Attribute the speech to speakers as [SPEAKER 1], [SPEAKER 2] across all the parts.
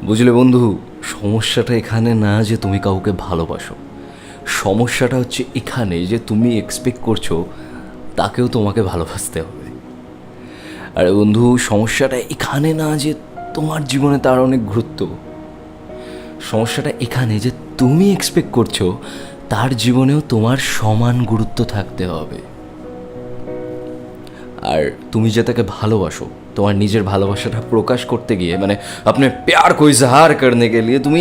[SPEAKER 1] বুঝলে বন্ধু, সমস্যাটা এখানে না যে তুমি কাউকে ভালোবাসো, সমস্যাটা হচ্ছে এখানে যে তুমি এক্সপেক্ট করছো তাকেও তোমাকে ভালোবাসতে হবে। আরে বন্ধু, সমস্যাটা এখানে না যে তোমার জীবনে তার অনেক গুরুত্ব, সমস্যাটা এখানে যে তুমি এক্সপেক্ট করছো তার জীবনেও তোমার সমান গুরুত্ব থাকতে হবে। আর তুমি যে তাকে ভালোবাসো, তোমার নিজের ভালোবাসাটা প্রকাশ করতে গিয়ে মানে আপনি প্যার কো ইজহার করনে কে লিয়ে তুমি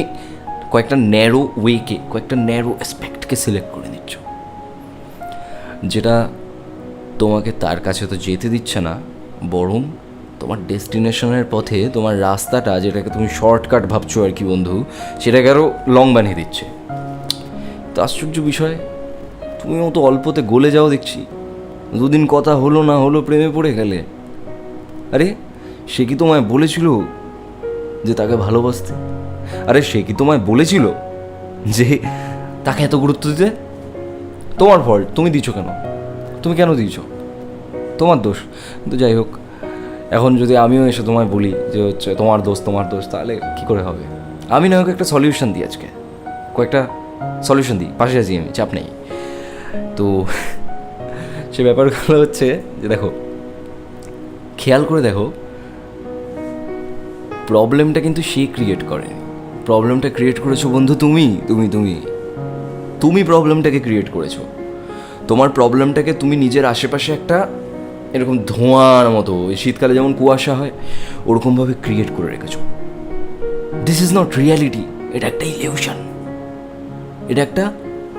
[SPEAKER 1] কয়েকটা ন্যারো ওয়েকে, কয়েকটা ন্যারো অ্যাসপেক্টকে সিলেক্ট করে নিচ্ছ, যেটা তোমাকে তার কাছে তো যেতে দিচ্ছে না, বরং তোমার ডেস্টিনেশনের পথে তোমার রাস্তাটা, যেটাকে তুমি শর্টকাট ভাবছো আর কি বন্ধু, সেটাকে আরও লং বানিয়ে দিচ্ছে। তো আশ্চর্য বিষয়, তুমি অত অল্পতে গলে যাও দেখছি, দুদিন কথা হলো না হলো প্রেমে পড়ে গেলে। আরে সে কি তোমায় বলেছিল যে তাকে ভালোবাসতে? আরে সে কি তোমায় বলেছিল যে তাকে এত গুরুত্ব দিতে? তোমার ফল্ট, তুমি দিচ্ছ কেন? তুমি কেন দিয়েছ? তোমার দোষ। কিন্তু যাই হোক, এখন যদি আমিও এসে তোমায় বলি যে হচ্ছে তোমার দোষ তোমার দোষ, তাহলে কী করে হবে? আমি না হোক একটা সলিউশন দিই, আজকে কয়েকটা সলিউশন দিই, পাশে আছি আমি, চাপ নেই। তো সে ব্যাপারগুলো হচ্ছে যে দেখো, খেয়াল করে দেখো, প্রবলেমটা কিন্তু সে ক্রিয়েট করে, প্রবলেমটা ক্রিয়েট করেছো বন্ধু তুমি তুমি তুমি তুমি প্রবলেমটাকে ক্রিয়েট করেছো। তোমার প্রবলেমটাকে তুমি নিজের আশেপাশে একটা এরকম ধোঁয়ার মতো, এই শীতকালে যেমন কুয়াশা হয় ওরকমভাবে ক্রিয়েট করে রেখেছো। দিস ইজ নট রিয়ালিটি, এটা একটা ইলিউশন, এটা একটা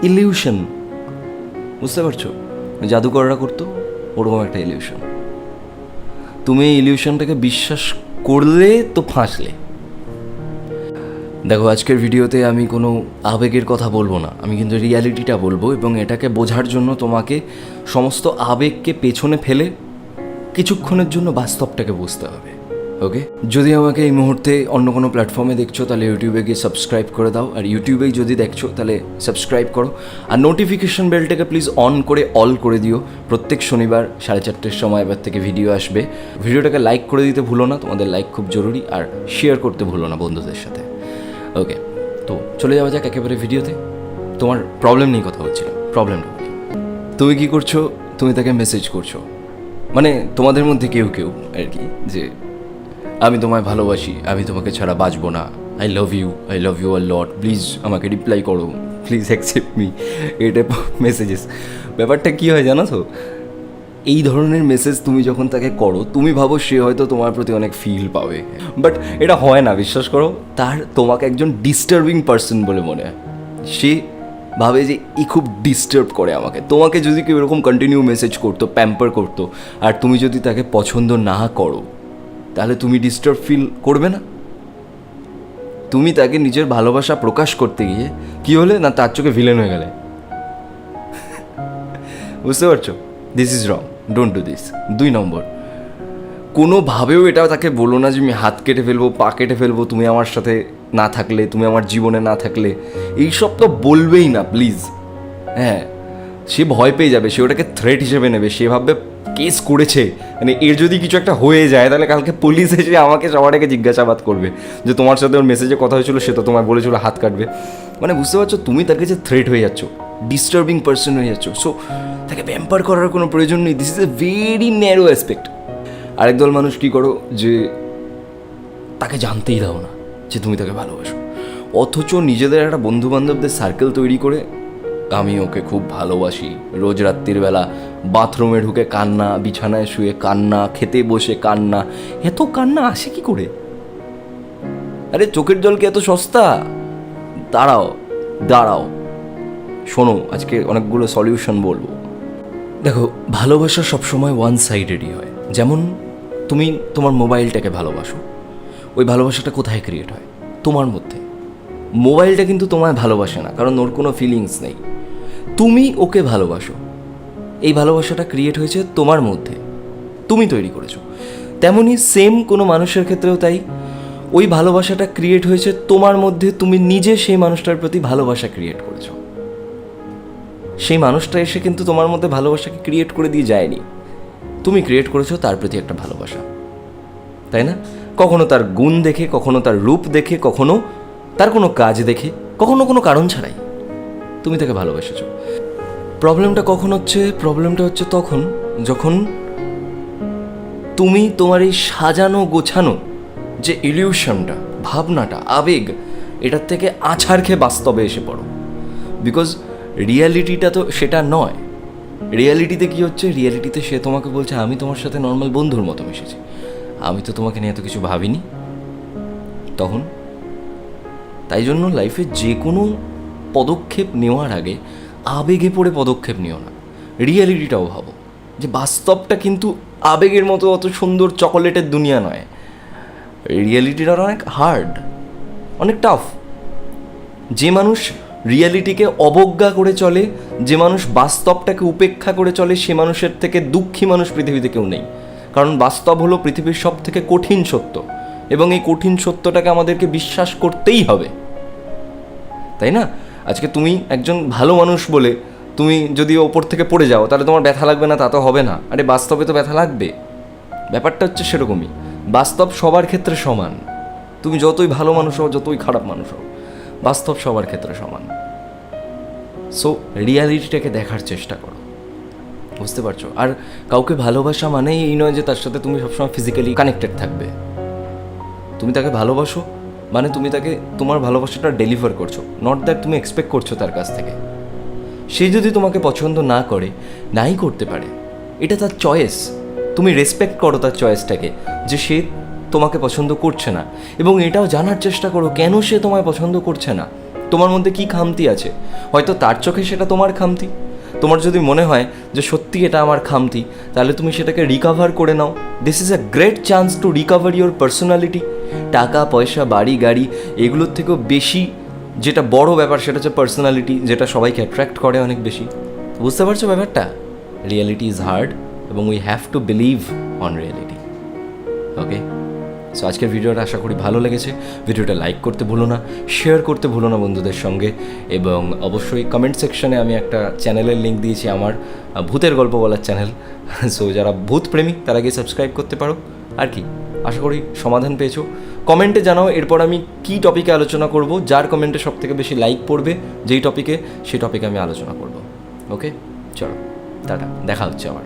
[SPEAKER 1] ইলিউশন, বুঝতে পারছো? জাদুকররা করতো ওরকম একটা ইলিউশন। তুমি এই ইলিউশনটাকে বিশ্বাস করলে তো ফাঁসলে। দেখো, আজকের ভিডিওতে আমি কোনো আবেগের কথা বলবো না, আমি কিন্তু রিয়ালিটিটা বলবো, এবং এটাকে বোঝার জন্য তোমাকে সমস্ত আবেগকে পেছনে ফেলে কিছুক্ষণের জন্য বাস্তবটাকে বুঝতে হবে। ওকে, যদি আমাকে এই মুহূর্তে অন্য কোনো প্ল্যাটফর্মে দেখছো তাহলে ইউটিউবে গিয়ে সাবস্ক্রাইব করে দাও, আর ইউটিউবেই যদি দেখছো তাহলে সাবস্ক্রাইব করো, আর নোটিফিকেশন বেলটাকে প্লিজ অন করে অল করে দিও। প্রত্যেক শনিবার 4:30 সময় এবার থেকে ভিডিও আসবে। ভিডিওটাকে লাইক করে দিতে ভুলো না, তোমাদের লাইক খুব জরুরি, আর শেয়ার করতে ভুলো না বন্ধুদের সাথে। ওকে, তো চলে যাওয়া যাক একেবারে ভিডিওতে। তোমার প্রবলেম নিয়ে কথা হচ্ছিল, প্রবলেমটা বলি। তুমি কি করছো? তুমি তাকে মেসেজ করছো, মানে তোমাদের মধ্যে কেউ কেউ আর কি, যে আমি তোমায় ভালোবাসি, আমি তোমাকে ছাড়া বাঁচবো না, I love you a lot, please আমাকে রিপ্লাই করো, প্লিজ অ্যাকসেপ্ট মি, এটা মেসেজেস। ব্যাপারটা কী হয় জানো তো, এই ধরনের মেসেজ তুমি যখন তাকে করো, তুমি ভাবো সে হয়তো তোমার প্রতি অনেক ফিল পাবে, বাট এটা হয় না, বিশ্বাস করো। তার তোমাকে একজন ডিস্টার্বিং পার্সন বলে মনে হয়। সে ভাবে যে ই খুব ডিস্টার্ব করে আমাকে। তোমাকে যদি কেউ এরকম কন্টিনিউ মেসেজ করতো, প্যাম্পার করতো, আর তুমি যদি তাকে পছন্দ না করো, তাহলে তুমি ডিস্টার্ব ফিল করবে না? তুমি তাকে নিজের ভালোবাসা প্রকাশ করতে গিয়ে কি হলে না, তার চোখে ভিলেন হয়ে গেলে। বুঝতে পারছো? This is wrong, don't do this. 2 নম্বর, কোনোভাবেও এটা তাকে বলো না যে আমি হাত কেটে ফেলবো, পা কেটে ফেলবো তুমি আমার সাথে না থাকলে, তুমি আমার জীবনে না থাকলে। এইসব তো বলবেই না প্লিজ। হ্যাঁ, সে ভয় পেয়ে যাবে, সে ওটাকে থ্রেট হিসেবে নেবে, সে ভাববে কেস করেছে, মানে এর যদি কিছু একটা হয়ে যায় তাহলে কালকে পুলিশ এসে আমাকে সবার আগে জিজ্ঞাসাবাদ করবে যে তোমার সাথে ওর মেসেজে কথা হয়েছিল, সে তো তোমায় বলেছিল হাত কাটবে। মানে বুঝতে পারছো, তুমি তার কাছে থ্রেট হয়ে যাচ্ছ, ডিস্টার্বিং পার্সন হয়ে যাচ্ছ। সো তাকে প্যাম্পার করার কোনো প্রয়োজন নেই, this is a very narrow aspect. আরেক দল মানুষ কী করো, যে তাকে জানতেই দাও না যে তুমি তাকে ভালোবাসো, অথচ নিজেদের একটা বন্ধুবান্ধবদের সার্কেল তৈরি করে আমি ওকে খুব ভালোবাসি, রোজ রাত্রির বেলা বাথরুমে ঢুকে কান্না, বিছানায় শুয়ে কান্না, খেতে বসে কান্না। এত কান্না আসে কি করে? আরে চোখের জল কি এত সস্তা? দাঁড়াও দাঁড়াও, শোনো, আজকে অনেকগুলো সলিউশন বলবো। দেখো, ভালোবাসা সবসময় ওয়ান সাইডেডই হয়। যেমন তুমি তোমার মোবাইলটাকে ভালোবাসো, ওই ভালোবাসাটা কোথায় ক্রিয়েট হয়? তোমার মধ্যে। মোবাইলটা কিন্তু তোমায় ভালোবাসে না, কারণ ওর কোনো ফিলিংস নেই। তুমি ওকে ভালোবাসো, এই ভালোবাসাটা ক্রিয়েট হয়েছে তোমার মধ্যে, তুমি তৈরি করেছো। তেমনই সেম কোনো মানুষের ক্ষেত্রেও তাই, ওই ভালোবাসাটা ক্রিয়েট হয়েছে তোমার মধ্যে, তুমি নিজে সেই মানুষটার প্রতি ভালোবাসা ক্রিয়েট করেছো। সেই মানুষটা এসে কিন্তু তোমার মধ্যে ভালোবাসাকে ক্রিয়েট করে দিয়ে যায়নি, তুমি ক্রিয়েট করেছো তার প্রতি একটা ভালোবাসা, তাই না? কখনো তার গুণ দেখে, কখনো তার রূপ দেখে, কখনো তার কোনো কাজ দেখে, কখনো কোনো কারণ ছাড়াই তুমি তাকে ভালোবেসেছো। প্রবলেমটা হচ্ছে তখন যখন তুমি তোমার এই সাজানো গোছানো যে ইলিউশনটা, ভাবনাটা, আবেগ, এটার থেকে আছাড় খেয়ে বাস্তবে এসে পড়ো। বিকজ রিয়ালিটিটা তো সেটা নয়। রিয়ালিটিতে কী হচ্ছে, রিয়ালিটিতে সে তোমাকে বলছে আমি তোমার সাথে নর্মাল বন্ধুর মতো মিশেছি, আমি তো তোমাকে নিয়ে এত কিছু ভাবিনি। তখন তাই জন্য লাইফে যে কোনো পদক্ষেপ নেওয়ার আগে আবেগে পড়ে পদক্ষেপ নিও না, রিয়ালিটিটাও ভাবো যে বাস্তবটা কিন্তু আবেগের মতো অত সুন্দর চকোলেটের দুনিয়া নয়। রিয়ালিটিটা অনেক হার্ড, অনেক টাফ। যে মানুষ রিয়ালিটিকে অবজ্ঞা করে চলে, যে মানুষ বাস্তবটাকে উপেক্ষা করে চলে, সে মানুষের থেকে দুঃখী মানুষ পৃথিবীতে কেউ নেই। কারণ বাস্তব হলো পৃথিবীর সব থেকে কঠিন সত্য, এবং এই কঠিন সত্যটাকে আমাদেরকে বিশ্বাস করতেই হবে, তাই না? আজকে তুমি একজন ভালো মানুষ বলে তুমি যদি ওপর থেকে পড়ে যাও, তাহলে তোমার ব্যথা লাগবে না তা তো হবে না। আরে বাস্তবে তো ব্যথা লাগবে। ব্যাপারটা হচ্ছে সেরকমই, বাস্তব সবার ক্ষেত্রে সমান। তুমি যতই ভালো মানুষ হও, যতই খারাপ মানুষ হও, বাস্তব সবার ক্ষেত্রে সমান। সো রিয়ালিটিটাকে দেখার চেষ্টা করো, বুঝতে পারছো? আর কাউকে ভালোবাসা মানেই এই নয় যে তার সাথে তুমি সবসময় ফিজিক্যালি কানেক্টেড থাকবে। তুমি তাকে ভালোবাসো মানে তুমি তাকে তোমার ভালোবাসাটা ডেলিভার করছো, নট দ্যাট তুমি এক্সপেক্ট করছো তার কাছ থেকে। সে যদি তোমাকে পছন্দ না করে, নাই করতে পারে, এটা তার চয়েস। তুমি রেসপেক্ট করো তার চয়েসটাকে, যে সে তোমাকে পছন্দ করছে না, এবং এটাও জানার চেষ্টা করো কেন সে তোমায় পছন্দ করছে না, তোমার মধ্যে কী খামতি আছে। হয়তো তার চোখে সেটা তোমার খামতি। তোমার যদি মনে হয় যে সত্যি এটা আমার খামতি, তাহলে তুমি সেটাকে রিকভার করে নাও। This is a great chance to recover your personality. টাকা পয়সা, বাড়ি গাড়ি, এগুলোর থেকেও বেশি যেটা বড় ব্যাপার সেটা হচ্ছে পার্সোনালিটি, যেটা সবাইকে অ্যাট্রাক্ট করে অনেক বেশি। বুঝতে পারছো ব্যাপারটা? রিয়ালিটি ইজ হার্ড এবং we have to believe on reality. Okay, so আজকের ভিডিওটা আশা করি ভালো লেগেছে। ভিডিওটা লাইক করতে ভুলো না, শেয়ার করতে ভুলো না বন্ধুদের সঙ্গে, এবং অবশ্যই কমেন্ট সেকশনে আমি একটা চ্যানেলের লিঙ্ক দিয়েছি, আমার ভূতের গল্প বলার চ্যানেল। সো যারা ভূত প্রেমী তারা গিয়ে সাবস্ক্রাইব করতে পারো। আর কি, আশা করি সমাধান পেয়েছো। কমেন্টে জানাও এরপর আমি কী টপিকে আলোচনা করব। যার কমেন্টে সবথেকে বেশি লাইক পড়বে যেই টপিকে, সেই টপিকে আমি আলোচনা করব। ওকে, চলো টাটা, দেখা হচ্ছে আবার।